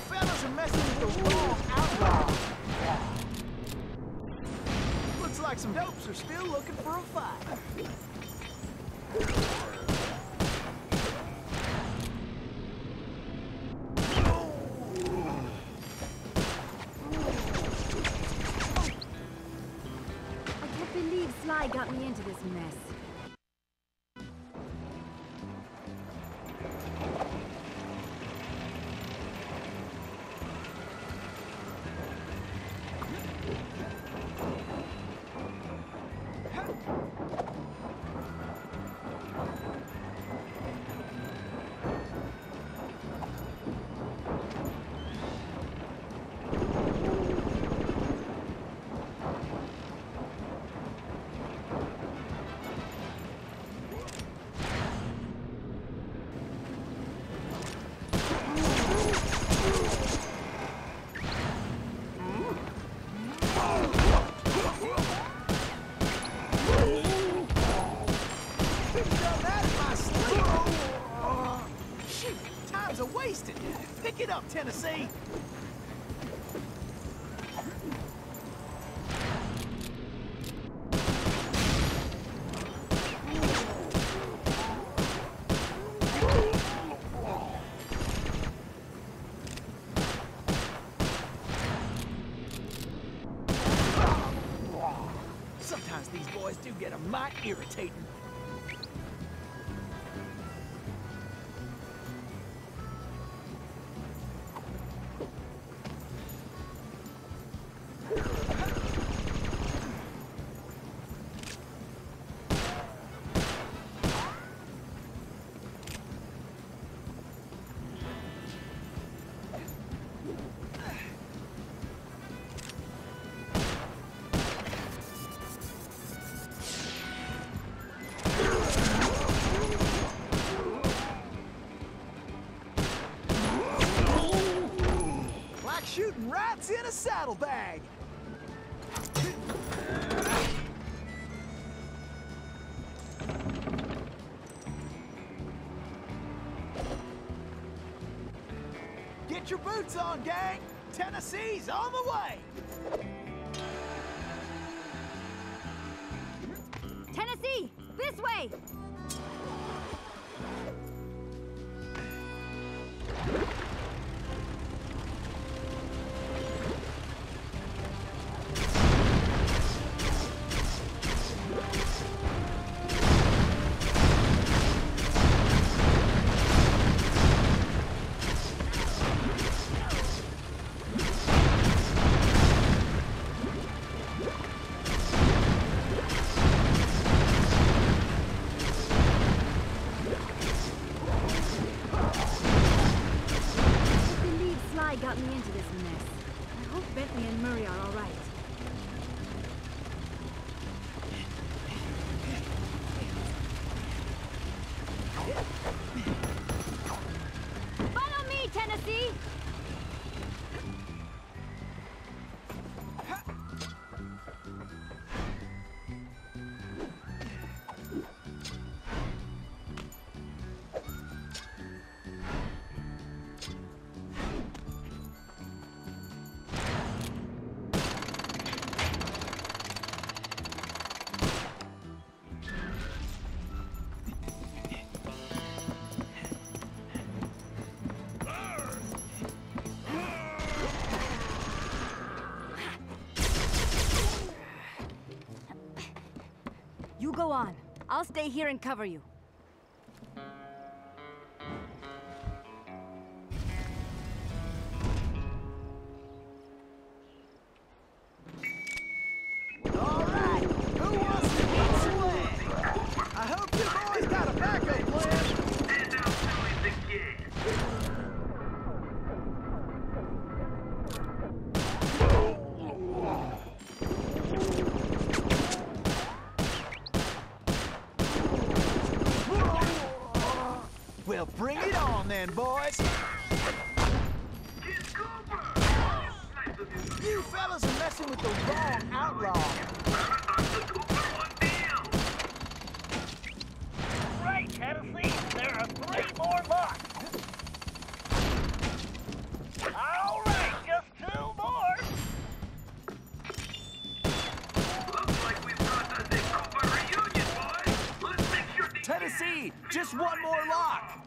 fellas are messing with the wrong outlaw. Looks like some dopes are still looking for a fight. I can't believe Sly got me into this mess. Wasted. Pick it up, Tennessee. Sometimes these boys do get a mite irritating. Shooting rats in a saddlebag. Get your boots on, gang. Tennessee's on the way. Tennessee, this way. Got me into this mess. I hope Bentley and Murray are all right. Follow me, Tennessee! You go on. I'll stay here and cover you. All right, who wants to get swag? I hope you boys got a backup plan. And now Billy's the kid. Well, bring it on then, boys. Kid Cooper! Nice of you. You fellas are messing with the wrong outlaw. I'm the Cooper on deal. Right, Tennessee. There are 3 more bucks. All easy! Just one more lock!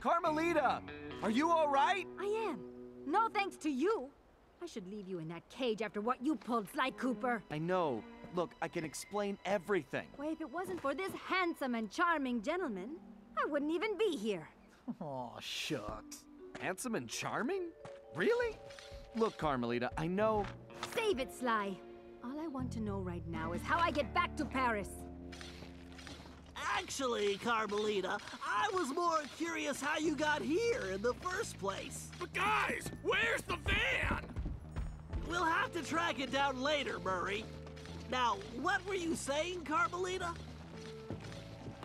Carmelita! Are you all right? I am. No thanks to you. I should leave you in that cage after what you pulled, Sly Cooper. I know. Look, I can explain everything. Why, if it wasn't for this handsome and charming gentleman, I wouldn't even be here. Oh, shucks. Handsome and charming? Really? Look, Carmelita, I know... Save it, Sly. All I want to know right now is how I get back to Paris. Actually, Carmelita, I was more curious how you got here in the first place. But guys, where's the van? We'll have to track it down later, Murray. Now, what were you saying, Carmelita?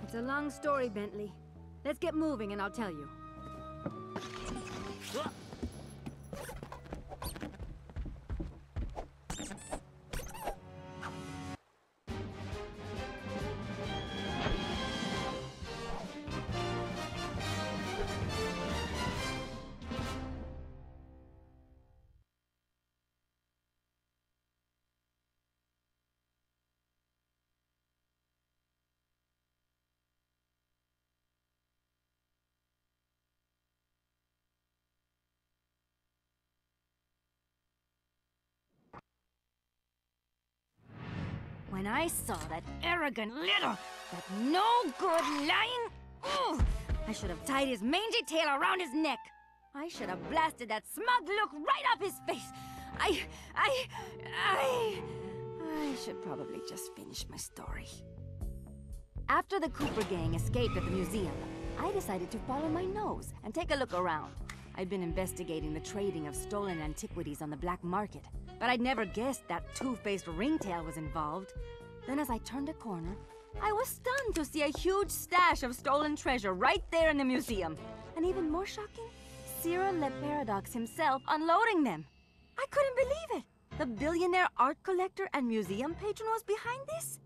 It's a long story, Bentley. Let's get moving and I'll tell you. When I saw that arrogant little, that no-good lying... Ugh, I should have tied his mangy tail around his neck. I should have blasted that smug look right off his face. I should probably just finish my story. After the Cooper gang escaped at the museum, I decided to follow my nose and take a look around. I'd been investigating the trading of stolen antiquities on the black market, but I'd never guessed that two-faced ringtail was involved. Then as I turned a corner, I was stunned to see a huge stash of stolen treasure right there in the museum. And even more shocking, Cyril Le Paradox himself unloading them. I couldn't believe it. The billionaire art collector and museum patron was behind this?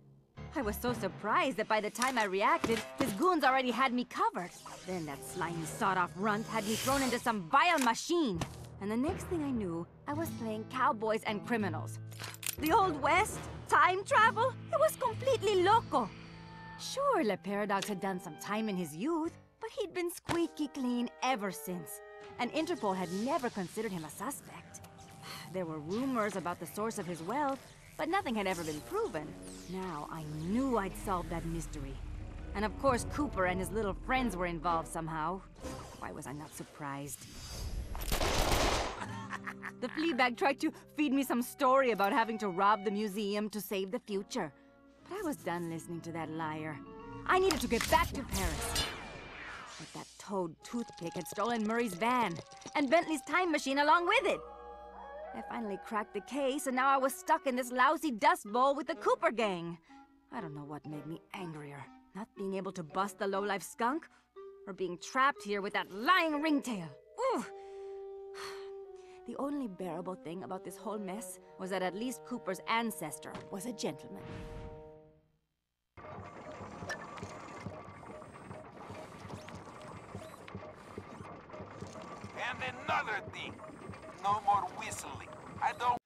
I was so surprised that by the time I reacted, his goons already had me covered. Then that slimy sawed-off runt had me thrown into some vile machine. And the next thing I knew, I was playing cowboys and criminals. The Old West? Time travel? It was completely loco. Sure, Le Paradox had done some time in his youth, but he'd been squeaky clean ever since. And Interpol had never considered him a suspect. There were rumors about the source of his wealth, but nothing had ever been proven. Now I knew I'd solved that mystery. And of course Cooper and his little friends were involved somehow. Why was I not surprised? The Fleabag tried to feed me some story about having to rob the museum to save the future. But I was done listening to that liar. I needed to get back to Paris. But that toad toothpick had stolen Murray's van, and Bentley's time machine along with it. I finally cracked the case, and now I was stuck in this lousy dust bowl with the Cooper gang. I don't know what made me angrier. Not being able to bust the lowlife skunk, or being trapped here with that lying ringtail. Ooh! The only bearable thing about this whole mess was that at least Cooper's ancestor was a gentleman. And another thing, no more whistling. I don't